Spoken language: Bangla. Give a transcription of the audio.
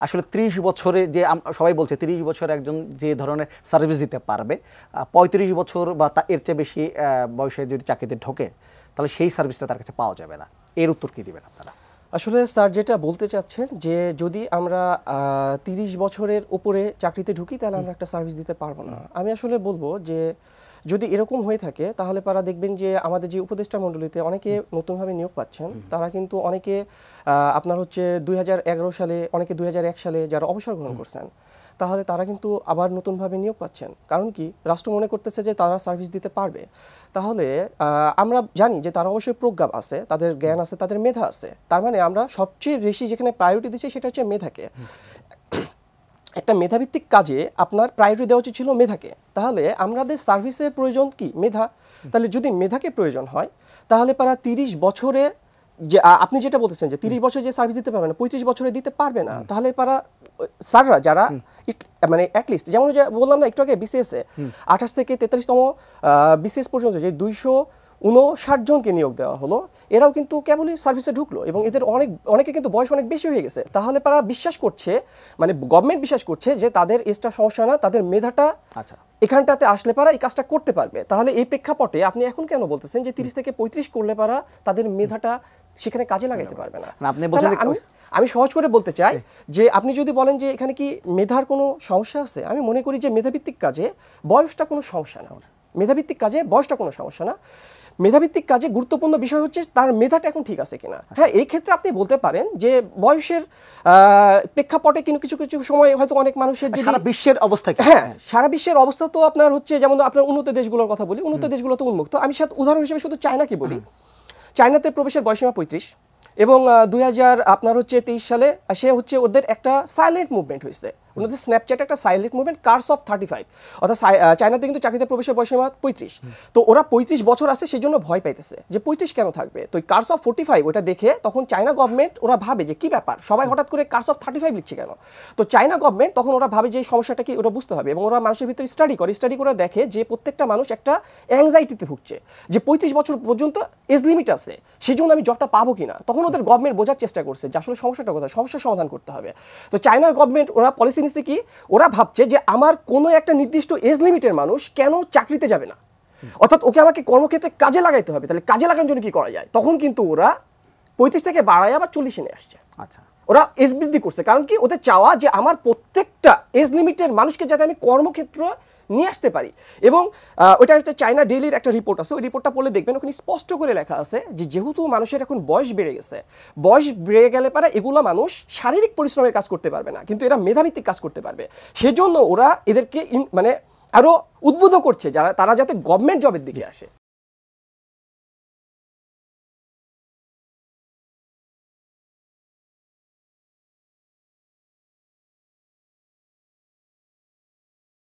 আসলে 30 বছরে যে সবাই বলছে 30 বছর একজন যে ধরনের সার্ভিস দিতে পারবে, 35 বছর বা এর চেয়ে বেশি বয়সে যদি চাকরিতে ঢোকে তাহলে সেই সার্ভিসটা তার কাছে পাওয়া যাবে না। এর উত্তর কি দিবেন আপনারা? আসলে স্যার যেটা বলতে চাচ্ছেন যে যদি আমরা 30 বছরের উপরে চাকরিতে ঢুকি তাহলে আমরা একটা সার্ভিস দিতে পারবো না। আমি আসলে বলবো যে যদি এরকম হয়ে থাকে তাহলে পারা দেখবেন যে আমাদের যে উপদেষ্টা মণ্ডলীতে অনেকে নতুনভাবে নিয়োগ পাচ্ছেন, তারা কিন্তু অনেকে আপনার হচ্ছে 2011 সালে, অনেকে 2001 সালে যারা অবসর গ্রহণ করছেন, তাহলে তারা কিন্তু আবার নতুনভাবে নিয়োগ পাচ্ছেন। কারণ কি, রাষ্ট্র মনে করতেছে যে তারা সার্ভিস দিতে পারবে। তাহলে আমরা জানি যে তারা অবশ্যই প্রজ্ঞা আছে, তাদের জ্ঞান আছে, তাদের মেধা আছে। তার মানে আমরা সবচেয়ে বেশি যেখানে প্রায়োরিটি দিচ্ছি সেটা হচ্ছে মেধাকে। একটা মেধাভিত্তিক কাজে আপনার প্রায়োরিটি দেওয়া উচিত ছিল মেধাকে। তাহলে আমাদের সার্ভিসের প্রয়োজন কি? মেধা। তাহলে যদি মেধাকে প্রয়োজন হয় তাহলে পারা 30 বছরে যে আপনি যেটা বলতেছেন যে 30 বছরে যে সার্ভিস দিতে পারবে না, 35 বছরে দিতে পারবে না, তাহলে পারা স্যাররা যারা মানে অ্যাটলিস্ট যেমন যে বললাম না একটু আগে বিসিএস এ 28 থেকে 43তম বিসিএস পর্যন্ত যে 259 জনকে নিয়োগ দেওয়া হলো, এরাও কিন্তু কেবলই সার্ভিসে ঢুকলো এবং এদের অনেকে কিন্তু বয়স অনেক বেশি হয়ে গেছে। তাহলে তারা বিশ্বাস করছে, মানে গভর্নমেন্ট বিশ্বাস করছে যে তাদের এজটা সমস্যা না, তাদের মেধাটা এখানটাতে আসলে পারা এই কাজটা করতে পারবে। তাহলে এই প্রেক্ষাপটে আপনি এখন কেন বলতেছেন যে 30 থেকে 35 করলে পারা তাদের মেধাটা সেখানে কাজে লাগাইতে পারবে না? আপনি বলছেন আমি সহজ করে বলতে চাই যে আপনি যদি বলেন যে এখানে কি মেধার কোনো সমস্যা আছে, আমি মনে করি যে মেধাভিত্তিক কাজে বয়সটা কোনো সমস্যা না। মেধাভিত্তিক কাজে বয়সটা কোনো সমস্যা না। মেধাভিত্তিক কাজে গুরুত্বপূর্ণ বিষয় হচ্ছে তার মেধাটা এখন ঠিক আছে কিনা। হ্যাঁ, এই ক্ষেত্রে আপনি বলতে পারেন যে বয়সের প্রেক্ষাপটে কিন্তু কিছু কিছু সময় হয়তো অনেক মানুষের সারা বিশ্বের অবস্থা, হ্যাঁ সারা বিশ্বের অবস্থা তো আপনার হচ্ছে, যেমন আপনার উন্নত দেশগুলোর কথা বলি, উন্নত দেশগুলো তো উন্মুক্ত। আমি সাথে উদাহরণ হিসেবে শুধু চায়নাকে বলি। চায়নাতে প্রবেশের বয়সীমা 35 এবং 2023 সালে সে হচ্ছে ওদের একটা সাইলেন্ট মুভমেন্ট হয়েছে, ওনাদের স্ন্যাপচ্যাট একটা সাইলেন্ট মুভমেন্ট, কার্স অফ 35। অর্থাৎ চায়নাতে কিন্তু চাকরিতে প্রবেশের বয়সীমা 35। তো ওরা 35 বছর আছে সেই জন্য ভয় পাইতেছে যে 35 কেন থাকবে। তো কার্স অফ 45 ওটা দেখে তখন চায়না গভর্নমেন্ট ওরা ভাবে যে কি ব্যাপার, সবাই হঠাৎ করে কার্স অফ 35 লিখছে কেন। তো চায়না গভর্নমেন্ট তখন ওরা ভাবে যে এই সমস্যাটা কি ওরা বুঝতে হবে এবং ওরা মানুষের ভিতরে স্টাডি করে দেখে যে প্রত্যেকটা মানুষ একটা অ্যাংজাইটিতে ভুগছে যে 35 বছর পর্যন্ত এজ লিমিট আছে, সেই জন্য আমি জবটা পাবো কিনা। তখন ওদের গভর্নমেন্ট বোঝার চেষ্টা করছে যে আসলে সমস্যাটা কোথায়, সমস্যার সমাধান করতে হবে। তো চায়নার গভর্নমেন্ট ওরা পলিসি নিচ্ছে কি, ওরা ভাবছে যে আমার কোনো একটা নির্দিষ্ট এজ লিমিটের মানুষ কেন চাকরিতে যাবে না, অর্থাৎ ওকে আমাকে কর্মক্ষেত্রে কাজে লাগাইতে হবে। তাহলে কাজে লাগানোর জন্য কি করা যায়, তখন কিন্তু ওরা 35 থেকে বাড়ায় আবার 40 নিয়ে আসছে। আচ্ছা, ওরা এজ বৃদ্ধি করছে, কারণ কি ওদের চাওয়া যে আমার প্রত্যেকটা এজ লিমিটের মানুষকে যাতে আমি কর্মক্ষেত্র নিয়ে আসতে পারি। এবং ওইটা হচ্ছে চায়না ডেইলির একটা রিপোর্ট আছে, ওই রিপোর্টটা পড়লে দেখবেন ওখানে স্পষ্ট করে লেখা আছে যে যেহেতু মানুষের এখন বয়স বেড়ে গেছে, বয়স বেড়ে গেলে পারে এগুলো মানুষ শারীরিক পরিশ্রমের কাজ করতে পারবে না, কিন্তু এরা মেধাভিত্তিক কাজ করতে পারবে। সেজন্য ওরা এদেরকে মানে আরো উদ্বুদ্ধ করছে যারা তারা যাতে গভর্নমেন্ট জবের দিকে আসে।